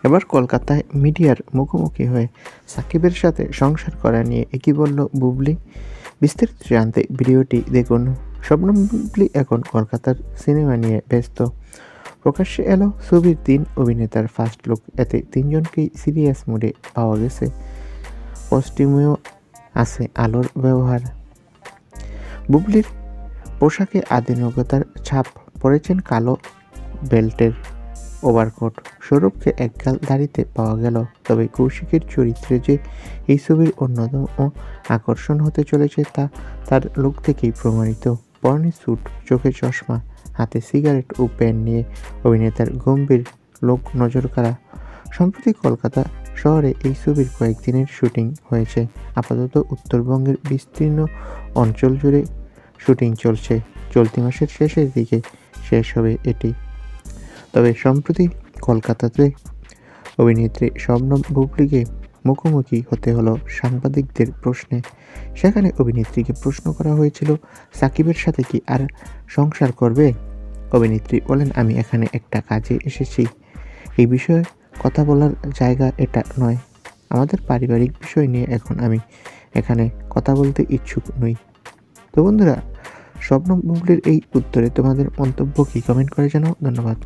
এবার কলকাতায় মিডিয়ার মুখোমুখি হয়ে সাকিবের সাথে সংসার করা নিয়ে একই বলল বুবলি। বিস্তারিত জানতে ভিডিওটি দেখুন। শবনম বুবলি এখন কলকাতার সিনেমা নিয়ে ব্যস্ত। প্রকাশ্যে এলো ছবির 3 অভিনেতার ফার্স্ট লুক। এতে 3জনকেই সিরিয়াস মুডে পাওয়া গেছে। কস্টিউমেও আছে আলোর ব্যবহার। বুবলির পোশাকে আধুনিকতার ছাপ, পরেছেন কালো বেল্টের ওভারকোট। সৌরভকে একগাল দাড়িতে পাওয়া গেল। তবে কৌশিকের চরিত্রে যে এই ছবির অন্যতম আকর্ষণ হতে চলেছে তা তার লুক থেকেই প্রমাণিত। পরনে স্যুট, চোখে চশমা, হাতে সিগারেট ও পেন নিয়ে অভিনেতার গম্ভীর লোক নজর কাড়া। সম্প্রতি কলকাতা শহরে এই ছবির কয়েকদিনের শুটিং হয়েছে। আপাতত উত্তরবঙ্গের বিস্তীর্ণ অঞ্চল জুড়ে শুটিং চলছে। চলতি মাসের শেষের দিকে শেষ হবে এটি। তবে সম্প্রতি কলকাতাতে অভিনেত্রী শবনম বুবলিকে মুখোমুখি হতে হলো সাংবাদিকদের প্রশ্নে। সেখানে অভিনেত্রীকে প্রশ্ন করা হয়েছিল, সাকিবের সাথে কি আর সংসার করবে? অভিনেত্রী বলেন, আমি এখানে একটা কাজে এসেছি। এই বিষয়ে কথা বলার জায়গা এটা নয়। আমাদের পারিবারিক বিষয় নিয়ে এখন আমি এখানে কথা বলতে ইচ্ছুক নই। তো বন্ধুরা, শবনম বুবলির এই উত্তরে তোমাদের মন্তব্য কি? কমেন্ট করে জানাও। ধন্যবাদ।